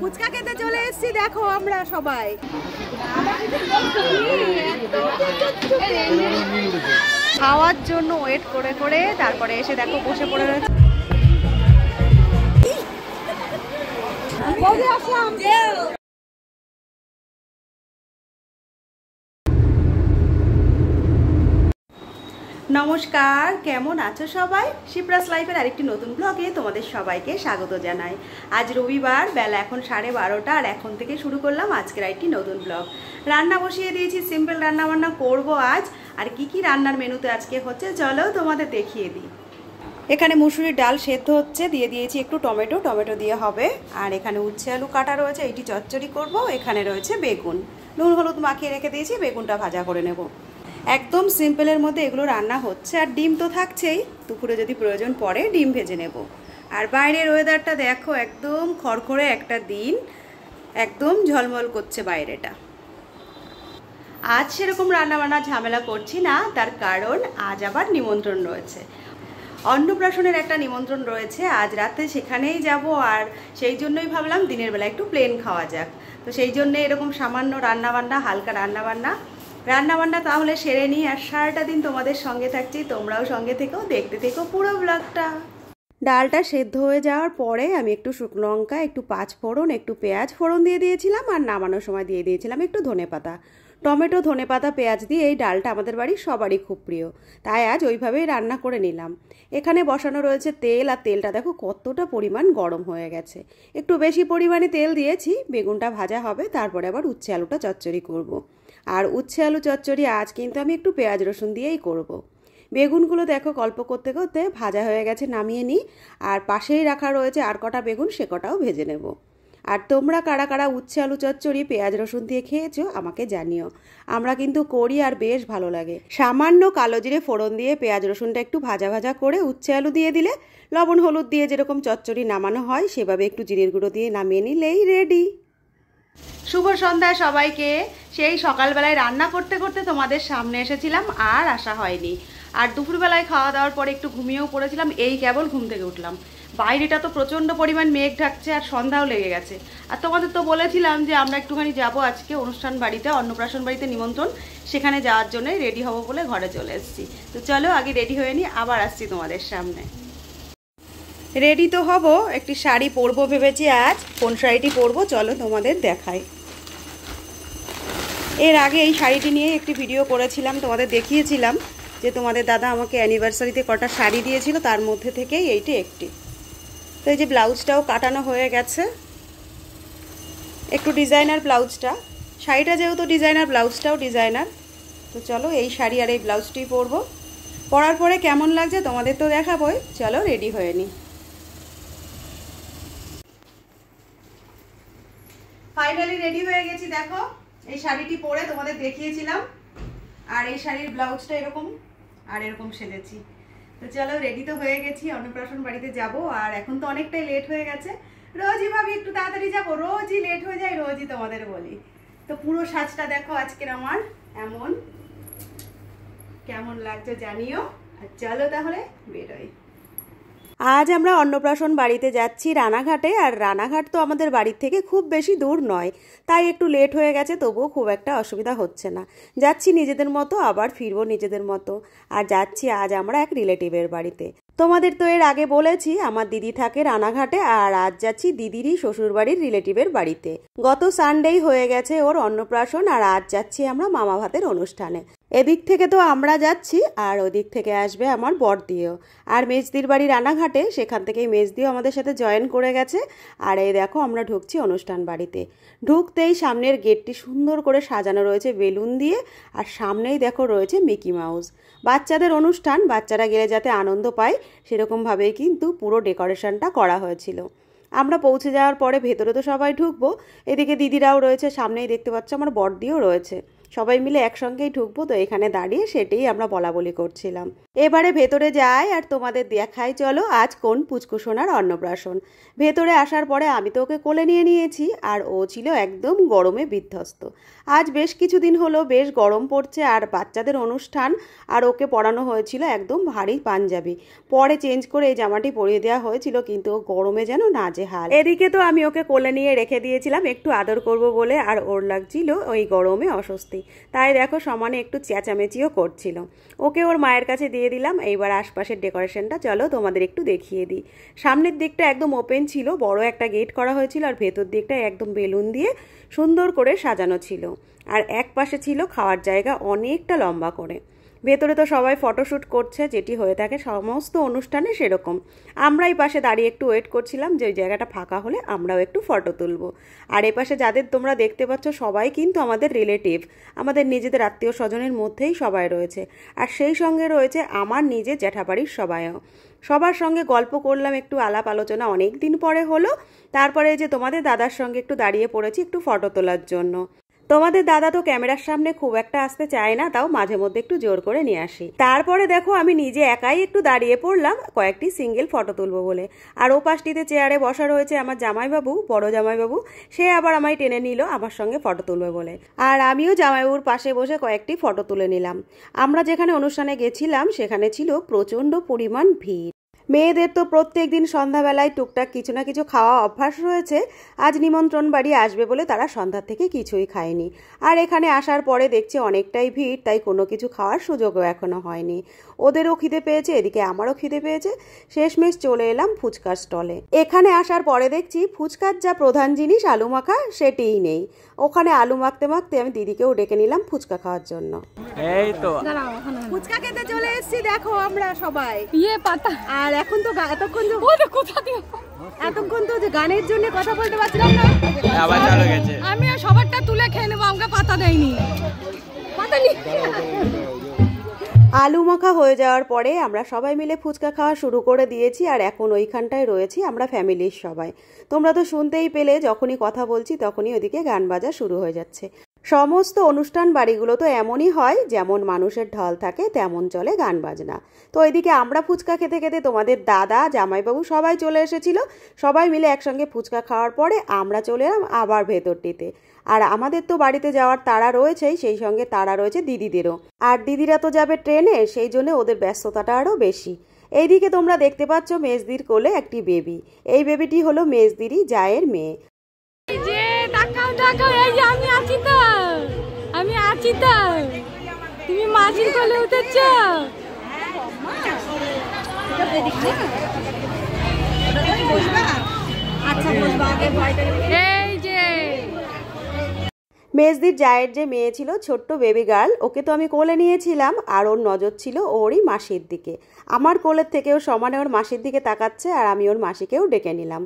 ফুচকা খেতে চলে এসেছি, দেখো আমরা সবাই খাওয়ার জন্য ওয়েট করে করে তারপরে এসে দেখো বসে পড়ে রয়েছে। নমস্কার, কেমন আছো সবাই? শিপ্রাস লাইফের আরেকটি নতুন ব্লগে তোমাদের সবাইকে স্বাগত জানাই। আজ রবিবার, বেলা এখন 12:30, আর এখন থেকে শুরু করলাম আজকের একটি নতুন ব্লগ। রান্না বসিয়ে দিয়েছি, সিম্পল রান্না বান্না করবো আজ। আর কি কি রান্নার মেনুতে আজকে হচ্ছে চলো তোমাদের দেখিয়ে দিই। এখানে মুসুরির ডাল সেদ্ধ হচ্ছে, দিয়ে দিয়েছি একটু টমেটো দিয়ে হবে। আর এখানে উচ্ছে আলু কাটা রয়েছে, এইটি চচ্চড়ি করব। এখানে রয়েছে বেগুন, নুন হলুদ মাখিয়ে রেখে দিয়েছি, বেগুনটা ভাজা করে নেব। একদম সিম্পলের মধ্যে এগুলো রান্না হচ্ছে। আর ডিম তো থাকছেই, দুপুরে যদি প্রয়োজন পড়ে ডিম ভেজে নেব। আর বাইরের ওয়েদারটা দেখো, একদম খড়খড়ে একটা দিন, একদম ঝলমল করছে বাইরেটা। আজ সেরকম রান্নাবান্না ঝামেলা করছি না, তার কারণ আজ আবার নিমন্ত্রণ রয়েছে। অন্নপ্রাশনের একটা নিমন্ত্রণ রয়েছে আজ রাতে, সেখানেই যাব। আর সেই জন্যই ভাবলাম দিনের বেলা একটু প্লেন খাওয়া যাক। তো সেই জন্য এরকম সামান্য রান্নাবান্না, হালকা রান্নাবান্না তাহলে সেরে নিই। আর সারাটা দিন তোমাদের সঙ্গে থাকছি, তোমরাও সঙ্গে থেকো, দেখতে থেকো পুরো ব্লগটা। ডালটা সেদ্ধ হয়ে যাওয়ার পরে আমি একটু শুকনো লঙ্কা, একটু পাঁচফোড়ন, একটু পেঁয়াজ ফোড়ন দিয়ে দিয়েছিলাম। আর নামানোর সময় দিয়ে দিয়েছিলাম একটু ধনেপাতা। টমেটো, ধনেপাতা, পেঁয়াজ দিয়ে এই ডালটা আমাদের বাড়ির সবারই খুব প্রিয়, তাই আজ ওইভাবেই রান্না করে নিলাম। এখানে বসানো রয়েছে তেল, আর তেলটা দেখো কতটা পরিমাণ গরম হয়ে গেছে। একটু বেশি পরিমাণে তেল দিয়েছি, বেগুনটা ভাজা হবে, তারপরে আবার উচ্ছে আলুটা চচ্চড়ি করব। আর উচ্ছে আলু চচ্চড়ি আজ কিন্তু আমি একটু পেঁয়াজ রসুন দিয়েই করব। বেগুনগুলো দেখো গল্প করতে করতে ভাজা হয়ে গেছে, নামিয়ে নিই। আর পাশেই রাখা রয়েছে আর কটা বেগুন, সে কটাও ভেজে নেব। আর তোমরা কারা কারা উচ্ছে আলু চচ্চড়ি পেঁয়াজ রসুন দিয়ে খেয়েছো আমাকে জানিও। আমরা কিন্তু করি, আর বেশ ভালো লাগে। সামান্য কালো জিরে ফোড়ন দিয়ে পেঁয়াজ রসুনটা একটু ভাজা ভাজা করে উচ্ছে আলু দিয়ে দিলে, লবণ হলুদ দিয়ে যেরকম চচ্চড়ি নামানো হয় সেভাবে একটু জিরের গুঁড়ো দিয়ে নামিয়ে নিলেই রেডি। শুভ সন্ধ্যা সবাইকে। সেই সকালবেলায় রান্না করতে করতে তোমাদের সামনে এসেছিলাম, আর আসা হয়নি। আর দুপুরবেলায় খাওয়া দাওয়ার পরে একটু ঘুমিয়েও পড়েছিলাম, এই কেবল ঘুম থেকে উঠলাম। বাইরেটা তো প্রচণ্ড পরিমাণ মেঘ ঢাকছে, আর সন্ধ্যাও লেগে গেছে। আর তোমাদের তো বলেছিলাম যে আমরা একটুখানি যাব আজকে অনুষ্ঠান বাড়িতে, অন্নপ্রাশন বাড়িতে নিমন্ত্রণ, সেখানে যাওয়ার জন্যই রেডি হব বলে ঘরে চলে এসেছি। তো চলো আগে রেডি হয়ে নিই, আবার আসছি তোমাদের সামনে। রেডি তো হব, একটি শাড়ি পরবো ভেবেছি আজ। কোন শাড়িটি পরবো চলো তোমাদের দেখাই। এর আগে এই শাড়িটি নিয়ে একটি ভিডিও করেছিলাম, তোমাদের দেখিয়েছিলাম যে তোমাদের দাদা আমাকে অ্যানিভার্সারিতে কটা শাড়ি দিয়েছিল, তার মধ্যে থেকেই এইটি একটি। তো এই যে ব্লাউজটাও কাটানো হয়ে গেছে, একটু ডিজাইনার ব্লাউজটা। শাড়িটা যেহেতু ডিজাইনার, ব্লাউজটাও ডিজাইনার। তো চলো এই শাড়ি আর এই ব্লাউজটি পরবো। পরার পরে কেমন লাগছে তোমাদের তো দেখাবোই। চলো রেডি হয়ে নিই। ফাইনালি রেডি হয়ে গেছি, দেখো এই শাড়িটি পরে তোমাদের দেখিয়েছিলাম। আর এই শাড়ির ব্লাউজটা এরকম, আর এরকম সেজেছি। তো চলো রেডি তো হয়ে গেছি, অন্নপ্রাশন বাড়িতে যাব। আর এখন তো অনেকটাই লেট হয়ে গেছে। রোজই ভাবি একটু তাড়াতাড়ি যাবো, রোজই লেট হয়ে যায়, রোজই তোমাদের বলি। তো পুরো সাজটা দেখো আজকের আমার এমন, কেমন লাগছে জানিও। আর চলো তাহলে বেরোই। আজ আমরা অন্নপ্রাশন বাড়িতে যাচ্ছি রানাঘাটে। আর রানাঘাট তো আমাদের বাড়ির থেকে খুব বেশি দূর নয়, তাই একটু লেট হয়ে গেছে, তবুও খুব একটা অসুবিধা হচ্ছে না। যাচ্ছি নিজেদের মতো, আবার ফিরবো নিজেদের মতো। আর যাচ্ছি আজ আমরা এক রিলেটিভের বাড়িতে। তোমাদের তো এর আগে বলেছি আমার দিদি থাকে রানাঘাটে, আর আজ যাচ্ছি দিদিরই শ্বশুরবাড়ির রিলেটিভের বাড়িতে। গত সানডেই হয়ে গেছে ওর অন্নপ্রাশন, আর আজ যাচ্ছি আমরা মামা ভাতের অনুষ্ঠানে। এদিক থেকে তো আমরা যাচ্ছি, আর ওদিক থেকে আসবে আমার বড়দিও। আর মেজদির বাড়ি রানাঘাটে, সেখান থেকেই মেজদিও আমাদের সাথে জয়েন করে গেছে। আর এই দেখো আমরা ঢুকছি অনুষ্ঠান বাড়িতে। ঢুকতেই সামনের গেটটি সুন্দর করে সাজানো রয়েছে বেলুন দিয়ে, আর সামনেই দেখো রয়েছে মিকি মাউস। বাচ্চাদের অনুষ্ঠান, বাচ্চারা গেলে যাতে আনন্দ পায় সেরকমভাবেই কিন্তু পুরো ডেকোরেশনটা করা হয়েছিল। আমরা পৌঁছে যাওয়ার পরে ভেতরে তো সবাই ঢুকবো, এদিকে দিদিরাও রয়েছে, সামনেই দেখতে পাচ্ছ আমার বড়দিও রয়েছে। সবাই মিলে একসঙ্গেই ঢুকবো, তো এখানে দাঁড়িয়ে সেটাই আমরা বলা বলি করছিলাম। এবারে ভেতরে যাই আর তোমাদের দেখাই চলো আজ কোন পুচকুসোনার অন্নপ্রাশন। ভেতরে আসার পরে আমি তো ওকে কোলে নিয়ে নিয়েছি আর ও ছিল একদম গরমে বিধ্বস্ত। আজ বেশ কিছুদিন হলো বেশ গরম পড়ছে আর বাচ্চাদের অনুষ্ঠান, আর ওকে পরানো হয়েছিল একদম ভারী পাঞ্জাবি, পরে চেঞ্জ করে এই জামাটি পরিয়ে দেওয়া হয়েছিল, কিন্তু ও গরমে যেন নাজেহাল। এদিকে তো আমি ওকে কোলে নিয়ে রেখে দিয়েছিলাম একটু আদর করব বলে, আর ওর লাগছিল ওই গরমে অস্বস্তি, তাই দেখো সমানে একটু চেঁচামেচিও করছিল। ওকে ওর মায়ের কাছে দিয়ে দিলাম। এইবার আশপাশের ডেকোরেশনটা চলো তোমাদের একটু দেখিয়ে দিই। সামনের দিকটা একদম ওপেন ছিল, বড় একটা গেট করা হয়েছিল, আর ভেতর দিকটা একদম বেলুন দিয়ে সুন্দর করে সাজানো ছিল, আর এক পাশে ছিল খাওয়ার জায়গা অনেকটা লম্বা করে। ভেতরে তো সবাই ফটোশ্যুট করছে, যেটি হয়ে থাকে সমস্ত অনুষ্ঠানে সেরকম। আমরা এই পাশে দাঁড়িয়ে একটু ওয়েট করছিলাম যে ওই জায়গাটা ফাঁকা হলে আমরাও একটু ফটো তুলবো। আর এ পাশে যাদের তোমরা দেখতে পাচ্ছ সবাই কিন্তু আমাদের রিলেটিভ, আমাদের নিজেদের আত্মীয় স্বজনের মধ্যেই সবাই রয়েছে, আর সেই সঙ্গে রয়েছে আমার নিজের জ্যাঠাবাড়ির সবাইও। সবার সঙ্গে গল্প করলাম, একটু আলাপ আলোচনা অনেক দিন পরে হলো। তারপরে যে তোমাদের দাদার সঙ্গে একটু দাঁড়িয়ে পড়েছি একটু ফটো তোলার জন্য। তোমাদের দাদা তো ক্যামেরার সামনে খুব একটা আসতে চায় না, তাও মাঝে মধ্যে একটু জোর করে নিয়ে আসি। তারপরে দেখো আমি নিজে একাই একটু দাঁড়িয়ে পড়লাম কয়েকটি সিঙ্গেল ফটো তুলবো বলে। আর ও পাশটিতে চেয়ারে বসা রয়েছে আমার জামাইবাবু, বড় জামাইবাবু, সে আবার আমায় টেনে নিল আমার সঙ্গে ফটো তুলবে বলে, আর আমিও জামাইবাবুর পাশে বসে কয়েকটি ফটো তুলে নিলাম। আমরা যেখানে অনুষ্ঠানে গেছিলাম সেখানে ছিল প্রচণ্ড পরিমাণ ভিড়। মেয়েদের তো প্রত্যেক দিন সন্ধ্যাবেলায় টুকটাক কিছু না কিছু খাওয়া অভ্যাস রয়েছে। আজ নিমন্ত্রণ বাড়ি আসবে বলে তারা সন্ধ্যা থেকে কিছুই খায়নি, আর এখানে আসার পরে দেখছি অনেকটাই ভিড়, তাই কোনো কিছু খাওয়ার সুযোগও এখনো হয়নি। ওদেরও খিদে পেয়েছে, এদিকে আমারও খিদে পেয়েছে। শেষমেশ চলে এলাম ফুচকার স্টলে। এখানে আসার পরে দেখছি ফুচকার যা প্রধান জিনিস আলু মাখা সেটিই নেই। ওখানে আলু মাখতে মাখতে আমি দিদিকেও ডেকে নিলাম ফুচকা খাওয়ার জন্য। এই তো ফুচকা খেতে চলে এসেছি, দেখো আমরা সবাই আর এখন তো এতক্ষণ তো যে গানের জন্য কথা বলতে পারছিলাম না, আবার চালু গেছে। আমি সবারটা তুলে খেয়ে নেবো, আমাকে পাতা দেয়নি, পাতা নেই। আলু মাখা হয়ে যাওয়ার পরে আমরা সবাই মিলে ফুচকা খাওয়া শুরু করে দিয়েছি, আর এখন ওইখানটায় রয়েছি আমরা ফ্যামিলির সবাই। তোমরা তো শুনতেই পেলে, যখনই কথা বলছি তখনই ওদিকে গান বাজা শুরু হয়ে যাচ্ছে। সমস্ত অনুষ্ঠান বাড়িগুলো তো এমনই হয়, যেমন মানুষের ঢল থাকে তেমন চলে গান বাজনা। তো এদিকে আমরা ফুচকা খেতে খেতে তোমাদের দাদা জামাইবাবু সবাই চলে এসেছিল। সবাই মিলে একসঙ্গে ফুচকা খাওয়ার পরে আমরা চলে এলাম আবার ভেতরটিতে। আর আমাদের তো বাড়িতে যাওয়ার তাড়া রয়েছেই, সেই সঙ্গে তাড়া রয়েছে দিদিদেরও, আর দিদিরা তো যাবে ট্রেনে, সেই জন্য ওদের ব্যস্ততাটা আরও বেশি। এইদিকে তোমরা দেখতে পাচ্ছ মেজদির কোলে একটি বেবি। এই বেবিটি হলো মেজদিরই জায়ের মেয়ে। আমি আছি তো, তুমি মাসির কোলে উঠেছ। মেজদির জায়ের যে মেয়ে ছিল ছোট্ট বেবি গার্ল, ওকে তো আমি কোলে নিয়েছিলাম, আর ওর নজর ছিল ওরই মাসির দিকে। আমার কোলের থেকেও সমানে ওর মাসির দিকে তাকাচ্ছে, আর আমি ওর মাসিকেও ডেকে নিলাম।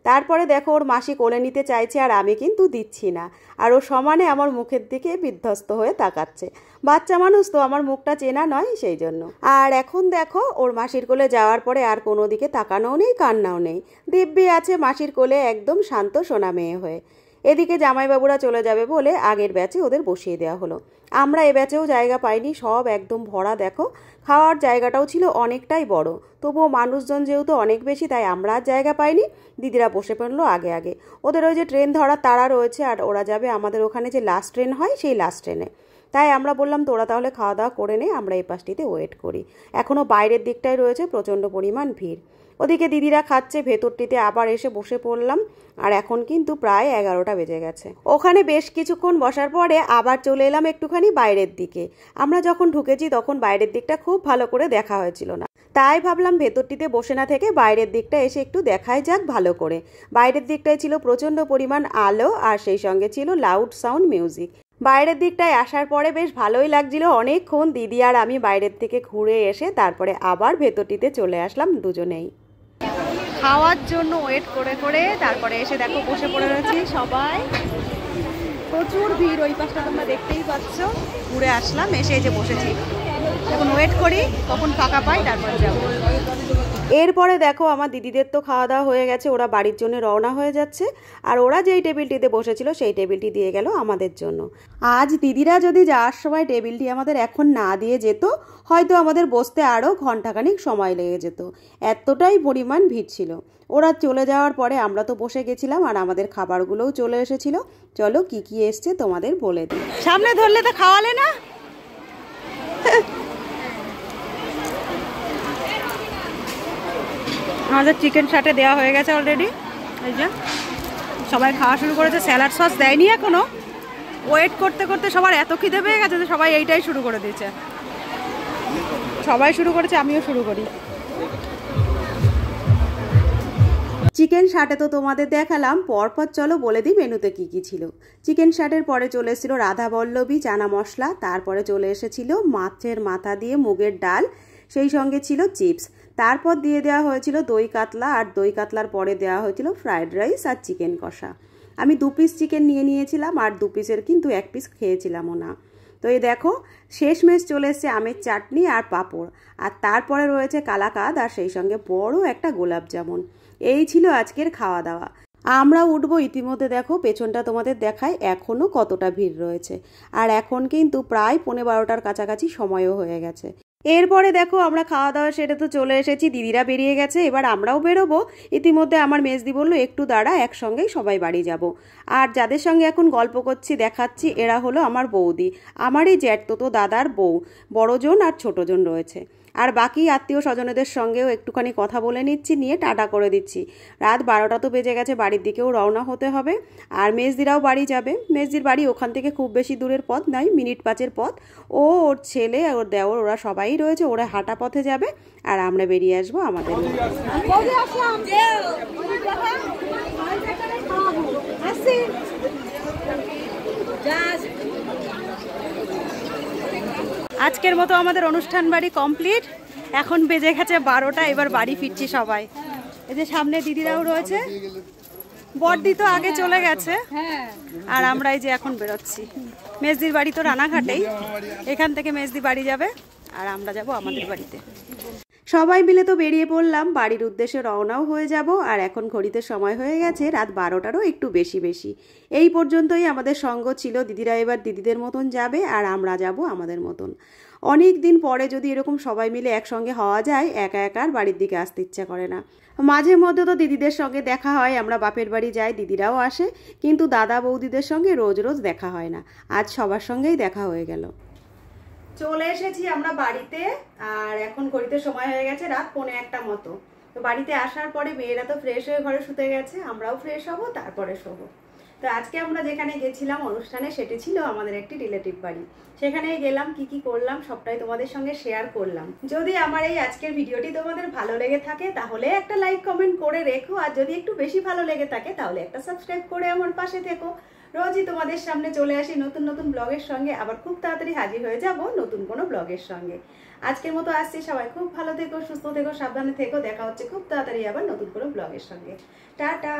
তারপরে দেখো ওর মাসি কোলে নিতে চাইছে, আর আমি কিন্তু দিচ্ছি না, আর ও সমানে আমার মুখের দিকে বিধ্বস্ত হয়ে তাকাচ্ছে। বাচ্চা মানুষ তো, আমার মুখটা চেনা নয় সেই জন্য। আর এখন দেখো ওর মাসির কোলে যাওয়ার পরে আর কোনো দিকে তাকানোও নেই, কান্নাও নেই, দিব্যি আছে মাসির কোলে একদম শান্ত সোনা মেয়ে হয়ে। এদিকে জামাইবাবুরা চলে যাবে বলে আগের ব্যাচে ওদের বসিয়ে দেওয়া হলো। আমরা এ ব্যাচেও জায়গা পাইনি, সব একদম ভরা। দেখো খাওয়ার জায়গাটাও ছিল অনেকটাই বড়, তবুও মানুষজন যেহেতু অনেক বেশি, তাই আমরা আর জায়গা পাইনি। দিদিরা বসে পড়লো আগে আগে। ওদের ওই যে ট্রেন ধরার তাড়া রয়েছে, আর ওরা যাবে আমাদের ওখানে যে লাস্ট ট্রেন হয় সেই লাস্ট ট্রেনে। তাই আমরা বললাম তোরা তাহলে খাওয়া দাওয়া করে নে, আমরা এই পাশটিতে ওয়েট করি। এখনও বাইরের দিকটায় রয়েছে প্রচণ্ড পরিমাণ ভিড়। ওদিকে দিদিরা খাচ্ছে, ভেতরটিতে আবার এসে বসে পড়লাম। আর এখন কিন্তু প্রায় 11টা বেজে গেছে। ওখানে বেশ কিছুক্ষণ বসার পরে আবার চলে এলাম একটুখানি বাইরের দিকে। আমরা যখন ঢুকেছি তখন বাইরের দিকটা খুব ভালো করে দেখা হয়েছিল না, তাই ভাবলাম ভেতরটিতে বসে না থেকে বাইরের দিকটা এসে একটু দেখাই যাক ভালো করে। বাইরের দিকটায় ছিল প্রচণ্ড পরিমাণ আলো, আর সেই সঙ্গে ছিল লাউড সাউন্ড মিউজিক। বাইরের দিকটায় আসার পরে বেশ ভালোই লাগছিল। অনেকক্ষণ দিদি আর আমি বাইরের থেকে ঘুরে এসে তারপরে আবার ভেতরটিতে চলে আসলাম দুজনেই। খাওয়ার জন্য ওয়েট করে করে তারপরে এসে দেখো বসে পড়ে রয়েছি সবাই। প্রচুর ভিড়, ওই পাশটা তোমরা দেখতেই পাচ্ছ। ঘুরে আসলাম, এসে যে বসেছি, এখন ওয়েট করি কখন ফাঁকা পাই তারপরে যাবো। এরপরে দেখো আমার দিদিদের তো খাওয়া দাওয়া হয়ে গেছে, ওরা বাড়ির জন্য রওনা হয়ে যাচ্ছে। আর ওরা যেই টেবিলটিতে বসেছিল সেই টেবিলটি দিয়ে গেল আমাদের জন্য। আজ দিদিরা যদি যাওয়ার সময় টেবিলটি আমাদের এখন না দিয়ে যেত, হয়তো আমাদের বসতে আরও ঘন্টাখানিক সময় লেগে যেত, এতটাই পরিমাণ ভিড় ছিল। ওরা চলে যাওয়ার পরে আমরা তো বসে গেছিলাম, আর আমাদের খাবারগুলোও চলে এসেছিল। চলো কি কি এসছে তোমাদের বলে দিই। সামনে ধরলে তো খাওয়ালে না। আমাদের চিকেন শাটে দেওয়া হয়ে গেছে অলরেডি। এই যে সবাই খাওয়া শুরু করেছে। স্যালাড সস দেয়নি এখনো। ওয়েট করতে করতে সবার এত খিদে পেয়ে গেছে যে সবাই এইটাই শুরু করে দিয়েছে। সবাই শুরু করেছে, আমিও শুরু করি। চিকেন শাটে তো তোমাদের দেখালাম, পরপর চলো বলে দিই মেনুতে কি কি ছিল। চিকেন শাটের পরে চলে এসেছিল রাধা বল্লভী চানা মশলা, তারপরে চলে এসেছিল মাছের মাথা দিয়ে মুগের ডাল, সেই সঙ্গে ছিল চিপস। তারপর দিয়ে দেওয়া হয়েছিল দই কাতলা, আর দই কাতলার পরে দেওয়া হয়েছিল ফ্রায়েড রাইস আর চিকেন কষা। আমি 2 পিস চিকেন নিয়েছিলাম, আর 2 পিসের কিন্তু 1 পিস খেয়েছিলামও না। তো এই দেখো শেষমেশ চলে এসছে আমের চাটনি আর পাঁপড়, আর তারপরে রয়েছে কালাকাঁদ, আর সেই সঙ্গে বড় একটা গোলাপ জামুন। এই ছিল আজকের খাওয়া দাওয়া। আমরা উঠবো ইতিমধ্যে। দেখো পেছনটা তোমাদের দেখায় এখনও কতটা ভিড় রয়েছে, আর এখন কিন্তু প্রায় 11:15টার কাছাকাছি সময়ও হয়ে গেছে। এরপরে দেখো আমরা খাওয়া দাওয়া সেরে তো চলে এসেছি, দিদিরা বেরিয়ে গেছে, এবার আমরাও বেরোবো। ইতিমধ্যে আমার মেজদি বললো একটু দাঁড়া, একসঙ্গেই সবাই বাড়ি যাব। আর যাদের সঙ্গে এখন গল্প করছি দেখাচ্ছি, এরা হলো আমার বৌদি, আমারই জ্যাঠতো দাদার বউ। বড়জন আর ছোটজন রয়েছে, আর বাকি আত্মীয় স্বজনেদের সঙ্গেও একটুখানি কথা বলে নিচ্ছি, নিয়ে টাটা করে দিচ্ছি। রাত 12টা তো বেজে গেছে, বাড়ির দিকেও রওনা হতে হবে। আর মেজদিরাও বাড়ি যাবে। মেজদির বাড়ি ওখান থেকে খুব বেশি দূরের পথ নয়, মিনিট 5-এর পথ। ওর ছেলে ওর দেওর ওরা সবাই রয়েছে, ওরা হাঁটা পথে যাবে, আর আমরা বেরিয়ে আসবো আমাদের। আজকের মতো আমাদের অনুষ্ঠান বাড়ি কমপ্লিট। এখন বেজে গেছে 12টা, এবার বাড়ি ফিরছি সবাই। এই যে সামনে দিদিরাও রয়েছে, বড়দি তো আগে চলে গেছে, আর আমরা এই যে এখন বেরোচ্ছি। মেজদির বাড়ি তো রানাঘাটেই, এখান থেকে মেজদি বাড়ি যাবে, আর আমরা যাব আমাদের বাড়িতে। সবাই মিলে তো বেরিয়ে পড়লাম, বাড়ির উদ্দেশ্যে রওনাও হয়ে যাব। আর এখন ঘড়িতে সময় হয়ে গেছে রাত 12টারও একটু বেশি। এই পর্যন্তই আমাদের সঙ্গ ছিল। দিদিরা এবার দিদিদের মতন যাবে, আর আমরা যাব আমাদের মতন। অনেক দিন পরে যদি এরকম সবাই মিলে একসঙ্গে হওয়া যায়, একা একা আর বাড়ির দিকে আসতে ইচ্ছা করে না। মাঝে মধ্যে তো দিদিদের সঙ্গে দেখা হয়, আমরা বাপের বাড়ি যাই, দিদিরাও আসে, কিন্তু দাদা বৌদিদের সঙ্গে রোজ রোজ দেখা হয় না। আজ সবার সঙ্গেই দেখা হয়ে গেল। চলে এসেছি আমরা বাড়িতে, আর এখন ঘড়িতে সময় হয়ে গেছে রাত 1:45 মতো। তো বাড়িতে আসার পরে মেয়েরা তো ফ্রেশ হয়ে ঘরে শুতে গেছে, আমরাও ফ্রেশ হব, তারপরে শোবো। তো আজকে আমরা যেখানে গেছিলাম অনুষ্ঠানে, সেটি ছিল আমাদের একটি রিলেটিভ বাড়ি। সেখানে গেলাম, কি কি করলাম সবটাই তোমাদের সঙ্গে শেয়ার করলাম। যদি আমার এই আজকের ভিডিওটি তোমাদের ভালো লেগে থাকে তাহলে একটা লাইক কমেন্ট করে রেখো, আর যদি একটু বেশি ভালো লেগে থাকে তাহলে একটা সাবস্ক্রাইব করে আমার পাশে থেকো। রোজই তোমাদের সামনে চলে আসি নতুন নতুন ব্লগের সঙ্গে, আবার খুব তাড়াতাড়ি হাজির হয়ে যাব নতুন কোনো ব্লগের সঙ্গে। আজকের মতো আসছি, সবাই খুব ভালো থেকো, সুস্থ থেকো, সাবধানে থেকো। দেখা হচ্ছে খুব তাড়াতাড়ি আবার নতুন কোনো ব্লগের সঙ্গে। টাটা।